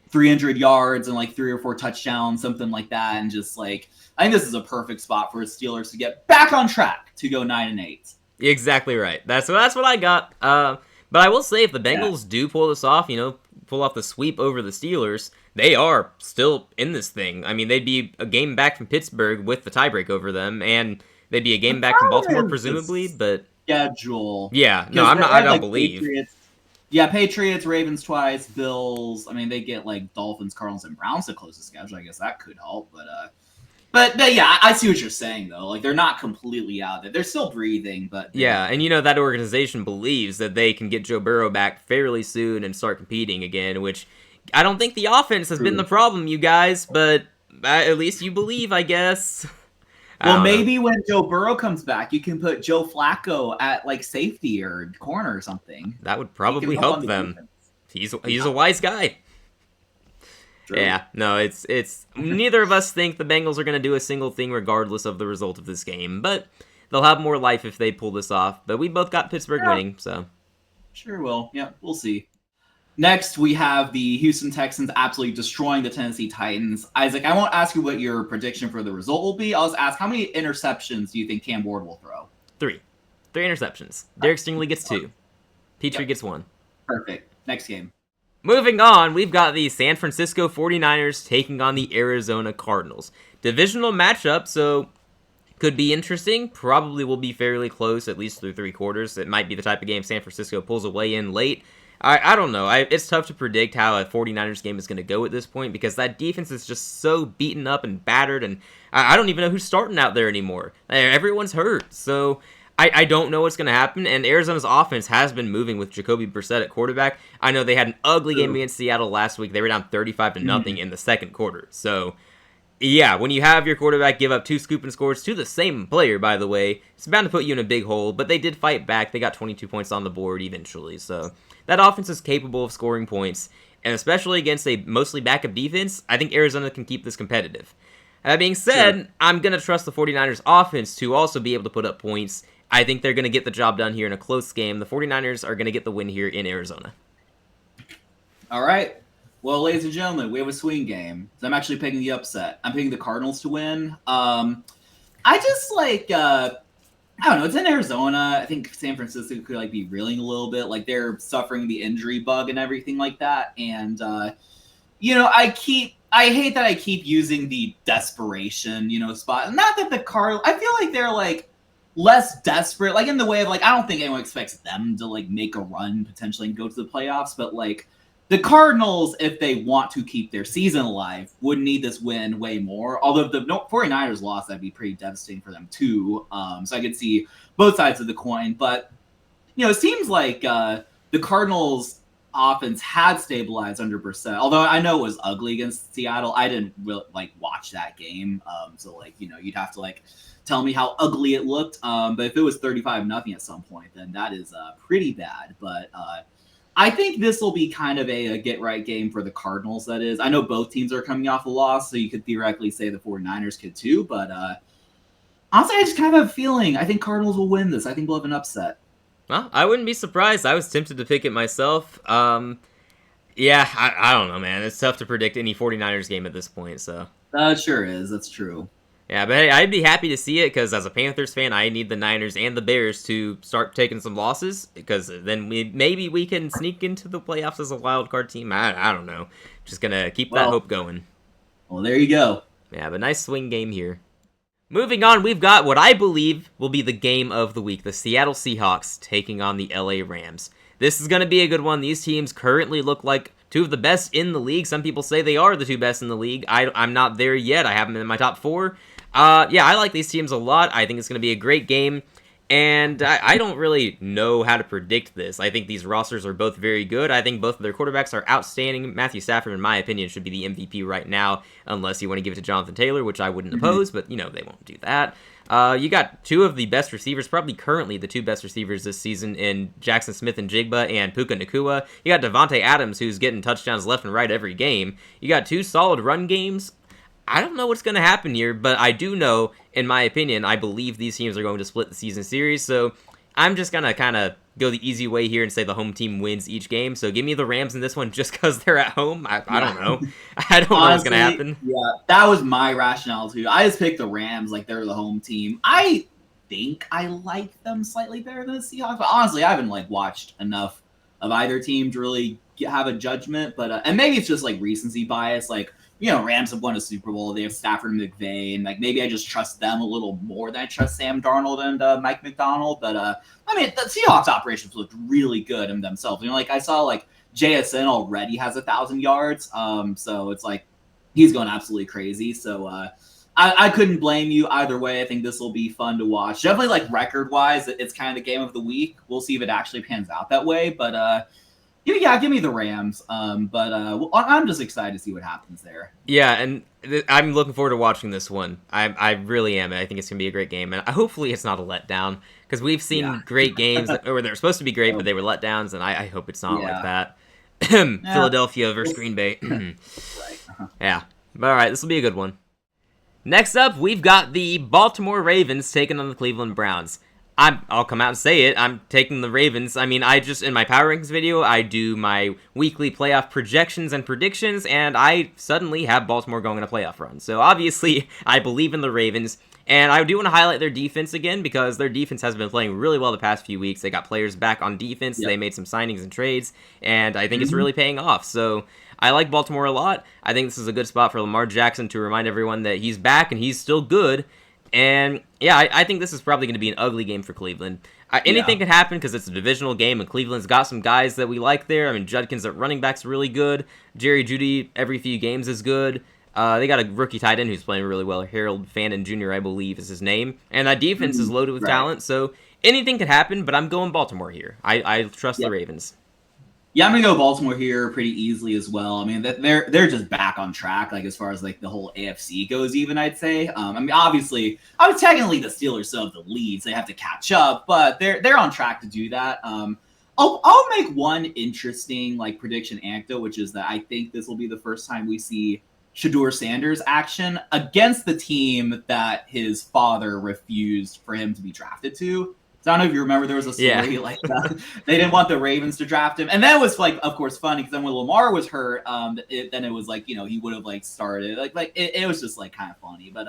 300 yards and like 3 or 4 touchdowns, something like that. And just like, I think this is a perfect spot for the Steelers to get back on track to go 9-8. Exactly right. That's what I got. But I will say if the Bengals do pull this off, pull off the sweep over the Steelers, they are still in this thing. I mean, they'd be a game back from Pittsburgh with the tiebreak over them, and they'd be a game back from Baltimore, presumably, but... schedule. Yeah, no, I don't believe. Patriots. Yeah, Patriots, Ravens twice, Bills. I mean, they get like Dolphins, Cardinals, and Browns to close the schedule. I guess that could help, but yeah, I see what you're saying though. Like they're not completely out there; they're still breathing. But yeah, and that organization believes that they can get Joe Burrow back fairly soon and start competing again. Which I don't think the offense has been the problem, you guys. But at least you believe, I guess. Well, maybe when Joe Burrow comes back, you can put Joe Flacco at like safety or corner or something. That would probably help them. He's a wise guy. True. Yeah, no, it's neither of us think the Bengals are going to do a single thing regardless of the result of this game, but they'll have more life if they pull this off. But we both got Pittsburgh winning, so. Sure will. Yeah, we'll see. Next, we have the Houston Texans absolutely destroying the Tennessee Titans. Isaac, I won't ask you what your prediction for the result will be. I'll just ask, how many interceptions do you think Cam Ward will throw? 3. 3 interceptions. Derek Stingley gets 2. Petrie gets 1. Perfect. Next game. Moving on, we've got the San Francisco 49ers taking on the Arizona Cardinals. Divisional matchup, so could be interesting. Probably will be fairly close, at least through 3 quarters. It might be the type of game San Francisco pulls away in late. I don't know. It's tough to predict how a 49ers game is going to go at this point because that defense is just so beaten up and battered, and I don't even know who's starting out there anymore. Everyone's hurt, so I don't know what's going to happen, and Arizona's offense has been moving with Jacoby Brissett at quarterback. I know they had an ugly game against Seattle last week. They were down 35-0 in the second quarter, so... yeah, when you have your quarterback give up 2 scoop and scores to the same player, by the way, it's bound to put you in a big hole, but they did fight back. They got 22 points on the board eventually, so that offense is capable of scoring points, and especially against a mostly backup defense, I think Arizona can keep this competitive. That being said, sure, I'm going to trust the 49ers offense to also be able to put up points. I think they're going to get the job done here in a close game. The 49ers are going to get the win here in Arizona. All right. Well, ladies and gentlemen, we have a swing game. So I'm actually picking the upset. I'm picking the Cardinals to win. I just I don't know. It's in Arizona. I think San Francisco could be reeling a little bit. Like they're suffering the injury bug and everything like that. And I hate that I keep using the desperation, spot. Not that the I feel like they're less desperate, in the way of I don't think anyone expects them to make a run potentially and go to the playoffs, but the Cardinals, if they want to keep their season alive, would need this win way more. Although if the 49ers lost, that'd be pretty devastating for them too. So I could see both sides of the coin. But, it seems like the Cardinals offense had stabilized under Brissett. Although I know it was ugly against Seattle. I didn't really watch that game. So you'd have to tell me how ugly it looked. But if it was 35-0 at some point, then that is pretty bad. But I think this will be kind of a get-right game for the Cardinals, that is. I know both teams are coming off a loss, so you could theoretically say the 49ers could too, but honestly, I just kind of have a feeling. I think Cardinals will win this. I think we'll have an upset. Well, I wouldn't be surprised. I was tempted to pick it myself. Yeah, I don't know, man. It's tough to predict any 49ers game at this point, so. That sure is. That's true. Yeah, but hey, I'd be happy to see it because as a Panthers fan, I need the Niners and the Bears to start taking some losses because then maybe we can sneak into the playoffs as a wild card team. I don't know. Just going to keep that hope going. Well, there you go. Yeah, but nice swing game here. Moving on, we've got what I believe will be the game of the week, the Seattle Seahawks taking on the LA Rams. This is going to be a good one. These teams currently look like 2 of the best in the league. Some people say they are the 2 best in the league. I'm not there yet. I have them in my top 4. Yeah, I like these teams a lot. I think it's going to be a great game, and I don't really know how to predict this. I think these rosters are both very good. I think both of their quarterbacks are outstanding. Matthew Stafford, in my opinion, should be the MVP right now, unless you want to give it to Jonathan Taylor, which I wouldn't oppose, but, they won't do that. You got 2 of the best receivers, probably currently the 2 best receivers this season in Jackson Smith and Jigba and Puka Nacua. You got Devontae Adams, who's getting touchdowns left and right every game. You got 2 solid run games. I don't know what's going to happen here, but I do know, in my opinion, I believe these teams are going to split the season series, so I'm just going to kind of go the easy way here and say the home team wins each game. So give me the Rams in this one just because they're at home. I don't know. I don't know what's going to happen. Yeah, that was my rationale too. I just picked the Rams like they're the home team. I think I like them slightly better than the Seahawks, but honestly, I haven't watched enough of either team to really have a judgment. But and maybe it's just like recency bias. Like, Rams have won a Super Bowl. They have Stafford and McVay, and like maybe I just trust them a little more than I trust Sam Darnold and Mike McDonald. But I mean, the Seahawks operations looked really good in themselves. Like I saw like JSN already has 1,000 yards. So it's like he's going absolutely crazy. So I couldn't blame you either way. I think this will be fun to watch. Definitely like record wise, it's kind of the game of the week. We'll see if it actually pans out that way. But give me the Rams. But I'm just excited to see what happens there. Yeah, and I'm looking forward to watching this one. I really am. I think it's gonna be a great game, and hopefully it's not a letdown because we've seen great games where they're supposed to be great, but they were letdowns, and I hope it's not like that. Philadelphia versus Green Bay. Right. Yeah. But all right, this will be a good one. Next up, we've got the Baltimore Ravens taking on the Cleveland Browns. I'll come out and say it. I'm taking the Ravens. I mean, in my Power Rankings video, I do my weekly playoff projections and predictions, and I suddenly have Baltimore going on a playoff run. So obviously, I believe in the Ravens. And I do want to highlight their defense again because their defense has been playing really well the past few weeks. They got players back on defense. Yep. They made some signings and trades, and I think it's really paying off. So I like Baltimore a lot. I think this is a good spot for Lamar Jackson to remind everyone that he's back and he's still good. And yeah, I think this is probably going to be an ugly game for Cleveland. Anything can happen because it's a divisional game, and Cleveland's got some guys that we like there. I mean, Judkins at running back's really good. Jerry Jeudy every few games is good. They got a rookie tight end who's playing really well. Harold Fannin Jr., I believe, is his name. And that defense is loaded with talent, so anything could happen, but I'm going Baltimore here. I trust the Ravens. Yeah, I'm going to go Baltimore here pretty easily as well. I mean, they're just back on track, like as far as like the whole AFC goes even, I'd say. I mean, obviously, technically the Steelers still have the lead, so they have to catch up, but they're on track to do that. I'll make one interesting like prediction anecdote, which is that I think this will be the first time we see Shedeur Sanders action against the team that his father refused for him to be drafted to. So I don't know if you remember, there was a story like that. They didn't want the Ravens to draft him. And that was like, of course, funny because then when Lamar was hurt, then it was like, he would have like started. Like it was just like kind of funny. But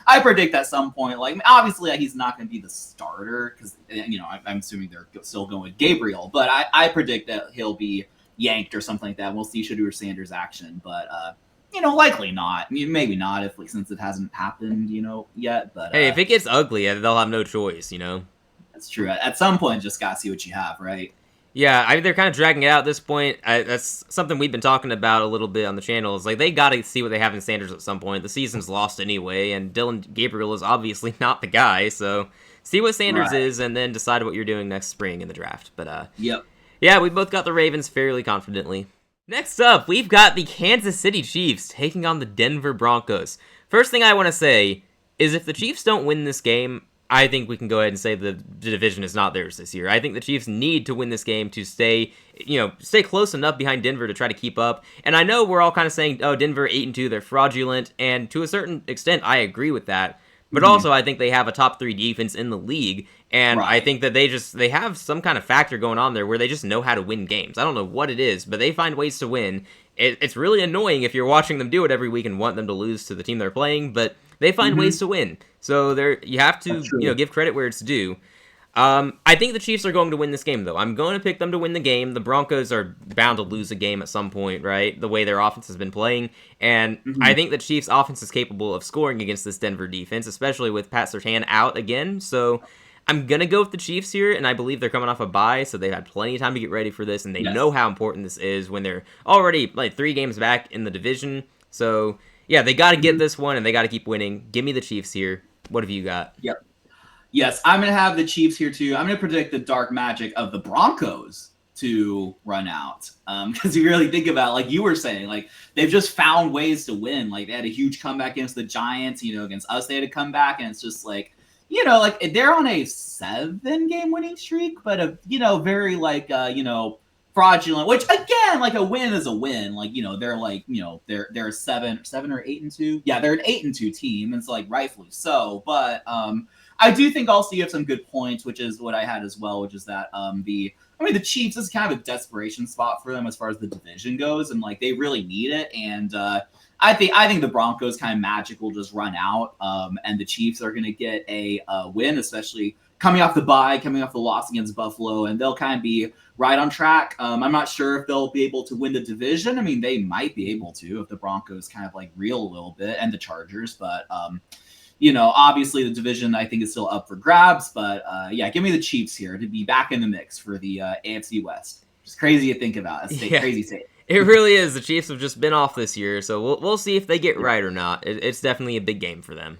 I predict at some point, like obviously he's not going to be the starter because, I'm assuming they're still going with Gabriel. But I predict that he'll be yanked or something like that. We'll see Shedeur Sanders action. But likely not. I mean, maybe not since it hasn't happened, yet. But hey, if it gets ugly, they'll have no choice, That's true. At some point, just gotta see what you have, right? Yeah, they're kind of dragging it out at this point. That's something we've been talking about a little bit on the channel. Is like they gotta see what they have in Sanders at some point. The season's lost anyway, and Dylan Gabriel is obviously not the guy. So see what Sanders is, and then decide what you're doing next spring in the draft. But yeah, we both got the Ravens fairly confidently. Next up, we've got the Kansas City Chiefs taking on the Denver Broncos. First thing I want to say is if the Chiefs don't win this game, I think we can go ahead and say the division is not theirs this year. I think the Chiefs need to win this game to stay close enough behind Denver to try to keep up. And I know we're all kind of saying, oh, Denver 8-2, they're fraudulent. And to a certain extent, I agree with that. But also, I think they have a top 3 defense in the league. And I think that they have some kind of factor going on there where they just know how to win games. I don't know what it is, but they find ways to win. It's really annoying if you're watching them do it every week and want them to lose to the team they're playing, but they find ways to win. So you have to give credit where it's due. I think the Chiefs are going to win this game, though. I'm going to pick them to win the game. The Broncos are bound to lose a game at some point, right? The way their offense has been playing. And I think the Chiefs' offense is capable of scoring against this Denver defense, especially with Pat Surtain out again. So I'm going to go with the Chiefs here, and I believe they're coming off a bye, so they've had plenty of time to get ready for this, and they know how important this is when they're already like 3 games back in the division. So yeah, they got to get this one, and they got to keep winning. Give me the Chiefs here. What have you got? Yep. Yes, I'm going to have the Chiefs here, too. I'm going to predict the dark magic of the Broncos to run out. Because you really think about it, like you were saying, like they've just found ways to win. Like they had a huge comeback against the Giants, against us they had a comeback. And it's just like, like they're on a 7-game winning streak, but very like, fraudulent, which again, like a win is a win. Like, they're like, they're a 7 or 8-2. Yeah, they're an 8-2 team. And it's like rightfully so. But, I do think also you have some good points, which is what I had as well, which is that the Chiefs is kind of a desperation spot for them as far as the division goes, and like they really need it. And I think the Broncos kind of magic will just run out, and the Chiefs are going to get a win, especially coming off the bye, coming off the loss against Buffalo, and they'll kind of be right on track. I'm not sure if they'll be able to win the division. I mean, they might be able to if the Broncos kind of like reel a little bit, and the Chargers, but obviously the division I think is still up for grabs. But give me the Chiefs here to be back in the mix for the AFC West. Just crazy to think about. Crazy state. It really is. The Chiefs have just been off this year, so we'll see if they get right or not. It's definitely a big game for them.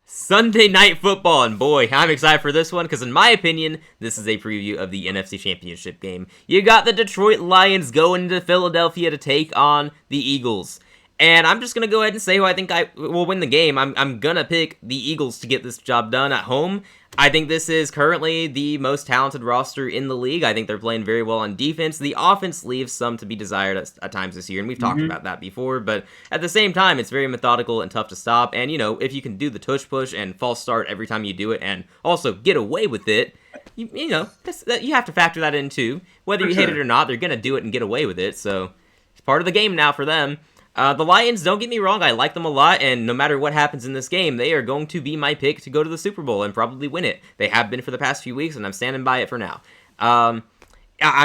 Sunday Night Football, and boy, I'm excited for this one, because in my opinion, this is a preview of the NFC Championship game. You got the Detroit Lions going to Philadelphia to take on the Eagles. And I'm just going to go ahead and say who I think will win the game. I'm going to pick the Eagles to get this job done at home. I think this is currently the most talented roster in the league. I think they're playing very well on defense. The offense leaves some to be desired at times this year, and we've talked about that before. But at the same time, it's very methodical and tough to stop. And, if you can do the tush push and false start every time you do it and also get away with it, you have to factor that in too. Whether you hate it or not, they're going to do it and get away with it. So it's part of the game now for them. The Lions, don't get me wrong, I like them a lot, and no matter what happens in this game, they are going to be my pick to go to the Super Bowl and probably win it. They have been for the past few weeks, and I'm standing by it for now. I'm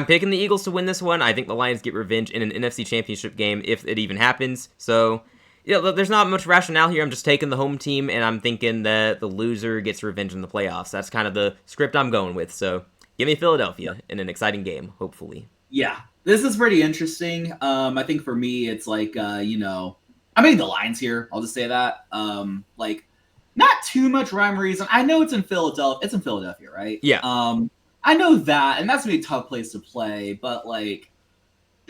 picking the Eagles to win this one. I think the Lions get revenge in an NFC Championship game if it even happens. So, there's not much rationale here. I'm just taking the home team, and I'm thinking that the loser gets revenge in the playoffs. That's kind of the script I'm going with. So, give me Philadelphia in an exciting game, hopefully. Yeah. This is pretty interesting. I think for me, it's like, I'm the Lions here. I'll just say that. Not too much rhyme or reason. I know it's in Philadelphia. It's in Philadelphia, right? Yeah. I know that, and that's gonna be a tough place to play. But the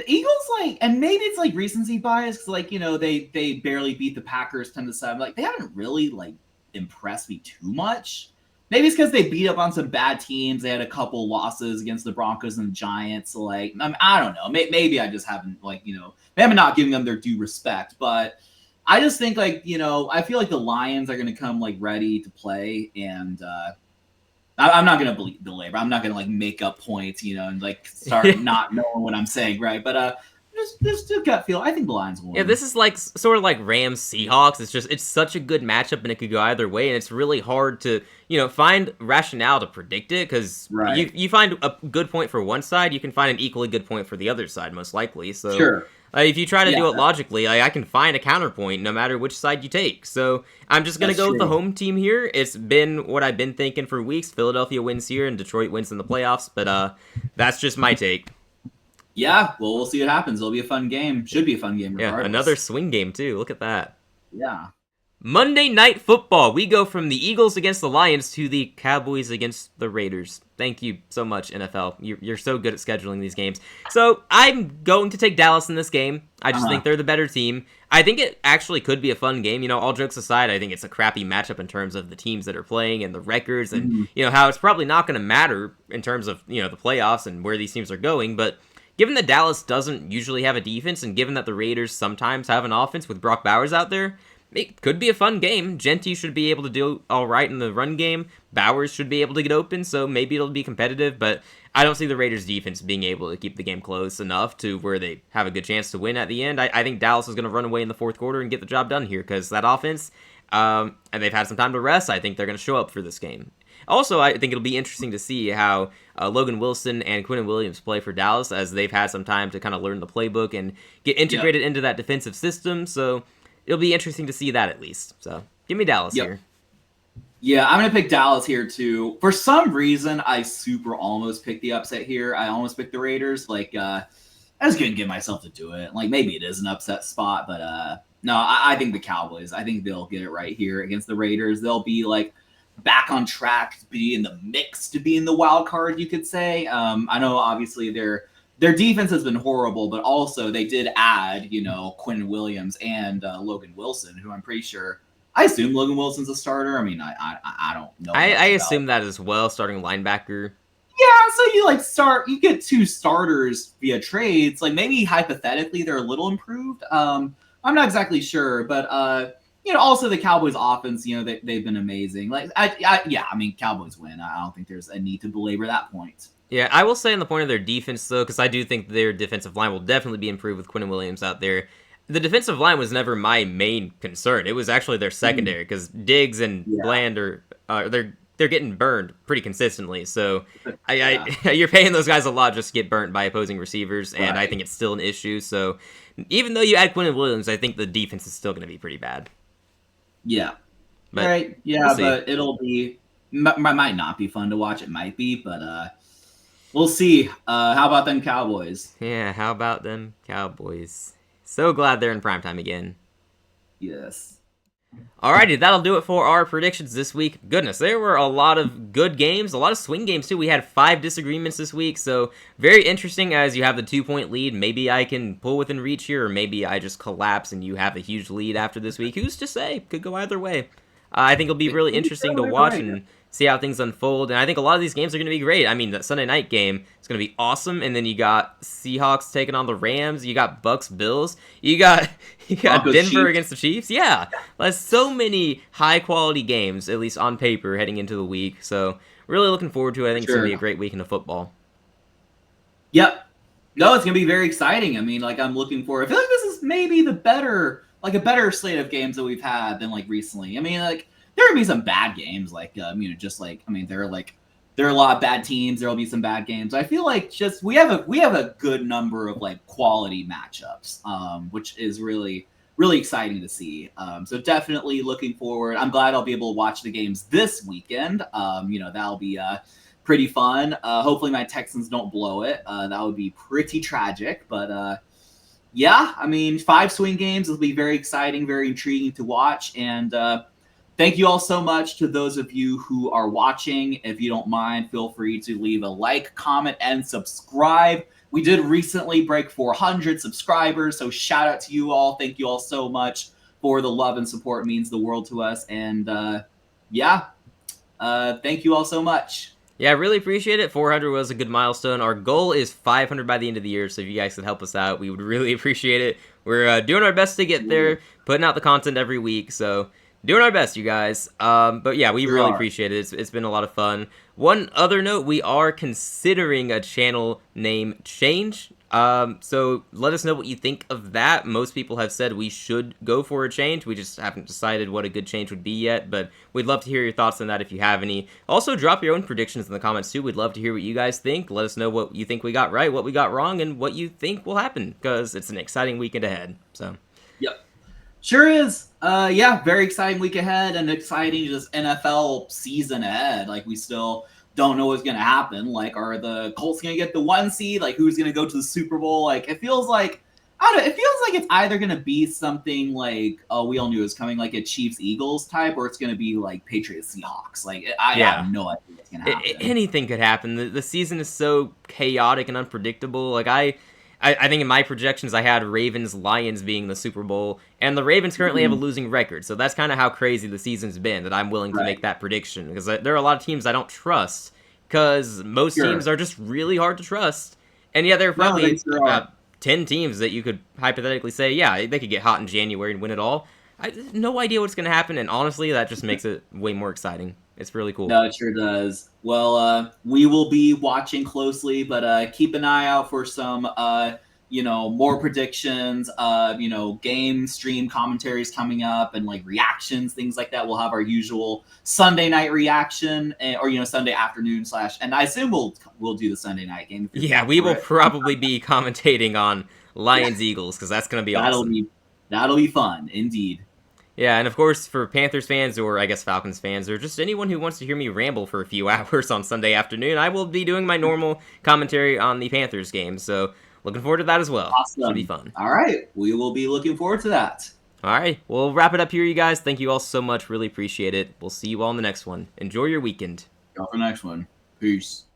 Eagles, and maybe it's recency bias because they barely beat the Packers 10-7. They haven't really impressed me too much. Maybe it's because they beat up on some bad teams. They had a couple losses against the Broncos and the Giants. So, I don't know. Maybe I just haven't, maybe I'm not giving them their due respect. But I just think, I feel like the Lions are going to come, ready to play. And I'm not going to belabor. I'm not going to, make up points, and, start not knowing what I'm saying, right? But just a gut feel. I think the Lions will win. Yeah, this is sort of like Rams Seahawks. It's such a good matchup, and it could go either way. And it's really hard to find rationale to predict it because you find a good point for one side, you can find an equally good point for the other side, most likely. So sure. If you try to do it logically, I can find a counterpoint no matter which side you take. So I'm just gonna go with the home team here. It's been what I've been thinking for weeks. Philadelphia wins here, and Detroit wins in the playoffs. But that's just my take. Yeah, well, we'll see what happens. It'll be a fun game. Should be a fun game regardless. Yeah, another swing game, too. Look at that. Yeah. Monday Night Football. We go from the Eagles against the Lions to the Cowboys against the Raiders. Thank you so much, NFL. You're so good at scheduling these games. So I'm going to take Dallas in this game. I just think they're the better team. I think it actually could be a fun game. All jokes aside, I think it's a crappy matchup in terms of the teams that are playing and the records and, how it's probably not going to matter in terms of, the playoffs and where these teams are going. But given that Dallas doesn't usually have a defense, and given that the Raiders sometimes have an offense with Brock Bowers out there, it could be a fun game. Genty should be able to do all right in the run game. Bowers should be able to get open, so maybe it'll be competitive, but I don't see the Raiders' defense being able to keep the game close enough to where they have a good chance to win at the end. I think Dallas is going to run away in the fourth quarter and get the job done here, because that offense, and they've had some time to rest, I think they're going to show up for this game. Also, I think it'll be interesting to see how Logan Wilson and Quinnen Williams play for Dallas, as they've had some time to kind of learn the playbook and get integrated into that defensive system. So it'll be interesting to see that at least. So give me Dallas here. Yeah, I'm going to pick Dallas here too. For some reason, I super almost picked the upset here. I almost picked the Raiders. I just couldn't get myself to do it. Maybe it is an upset spot, but no, I think the Cowboys, I think they'll get it right here against the Raiders. They'll be back on track to be in the mix, to be in the wild card, you could say. I know obviously their defense has been horrible, but also they did add, Quinnen Williams and Logan Wilson, who I'm pretty sure, I assume Logan Wilson's a starter. I mean, I don't know. I assume that as well, starting linebacker. Yeah, so you get two starters via trades. Like, maybe hypothetically they're a little improved. I'm not exactly sure, but also the Cowboys offense, they've been amazing. Cowboys win. I don't think there's a need to belabor that point. Yeah, I will say on the point of their defense, though, because I do think their defensive line will definitely be improved with Quinnen Williams out there. The defensive line was never my main concern. It was actually their secondary, because Diggs and Bland they're they're getting burned pretty consistently. So Yeah. you're paying those guys a lot just to get burnt by opposing receivers, and I Right. think it's still an issue. So even though you add Quinn Williams, I think the defense is still going to be pretty bad. Yeah. But Right. we'll Yeah, see. but it'll be might not be fun to watch. It might be, but we'll see. How about them Cowboys? Yeah, how about them Cowboys? So glad they're in primetime again. Yes. Alrighty, that'll do it for our predictions this week. Goodness, there were a lot of good games, a lot of swing games too. We had 5 disagreements this week, so very interesting as you have the 2-point lead. Maybe I can pull within reach here, or maybe I just collapse and you have a huge lead after this week. Who's to say? Could go either way. I think it'll be really interesting to watch and see how things unfold. And I think a lot of these games are going to be great. I mean, the Sunday night game is going to be awesome. And then you got Seahawks taking on the Rams. You got Bucks Bills. You got Broncos, Denver Chiefs. against the Chiefs. Yeah, there's so many high quality games, at least on paper, heading into the week. So really looking forward to it. I think it's going to be a great weekend of football. Yep. No, it's gonna be very exciting. I mean, like I'm looking for. I feel like this is maybe a better slate of games that we've had than like recently. I mean, like there will be some bad games, like just like I mean, there are a lot of bad teams. There will be some bad games. I feel like just we have a good number of like quality matchups, which is really exciting to see. So definitely looking forward. I'm glad I'll be able to watch the games this weekend. That'll be pretty fun. Hopefully my Texans don't blow it. That would be pretty tragic. But yeah, I mean, 5 swing games will be very exciting, very intriguing to watch. And thank you all so much to those of you who are watching. If you don't mind, feel free to leave a like, comment, and subscribe. We did recently break 400 subscribers, so shout out to you all. Thank you all so much for the love and support. It means the world to us. And thank you all so much. Yeah, I really appreciate it. 400 was a good milestone. Our goal is 500 by the end of the year, so if you guys could help us out, we would really appreciate it. We're doing our best to get there, putting out the content every week, so doing our best, you guys. But yeah, we really appreciate it. It's been a lot of fun. One other note, we are considering a channel name change. So let us know what you think of that. Most people have said we should go for a change. We just haven't decided what a good change would be yet, but we'd love to hear your thoughts on that if you have any. Also, drop your own predictions in the comments too. We'd love to hear what you guys think. Let us know what you think we got right, what we got wrong, and what you think will happen, because it's an exciting weekend ahead. So, yep. Sure is. Yeah, very exciting week ahead and exciting just NFL season ahead. Like we still don't know what's gonna happen. Like, are the Colts gonna get the 1 seed? Like, who's gonna go to the Super Bowl? Like, it feels like it feels like it's either gonna be something like we all knew it was coming, like a Chiefs Eagles type, or it's gonna be like Patriots Seahawks. Like, I have no idea what's gonna happen. Anything could happen. The season is so chaotic and unpredictable. Like I think in my projections, I had Ravens-Lions being the Super Bowl, and the Ravens currently have a losing record, so that's kind of how crazy the season's been, that I'm willing to make that prediction, because there are a lot of teams I don't trust, because most teams are just really hard to trust, and yeah, there are probably about 10 teams that you could hypothetically say, yeah, they could get hot in January and win it all. I have no idea what's going to happen, and honestly, that just makes it way more exciting. It's really cool. No, it sure does. Well, we will be watching closely, but keep an eye out for some, more predictions, game stream commentaries coming up and like reactions, things like that. We'll have our usual Sunday night reaction or Sunday afternoon / and I assume we'll do the Sunday night game. Yeah, we will probably be commentating on Lions Eagles, because that's going to be awesome. That'll be fun, indeed. Yeah, and of course, for Panthers fans, or I guess Falcons fans, or just anyone who wants to hear me ramble for a few hours on Sunday afternoon, I will be doing my normal commentary on the Panthers game, so looking forward to that as well. Awesome. Should be fun. All right, we will be looking forward to that. All right, we'll wrap it up here, you guys. Thank you all so much. Really appreciate it. We'll see you all in the next one. Enjoy your weekend. Go for the next one. Peace.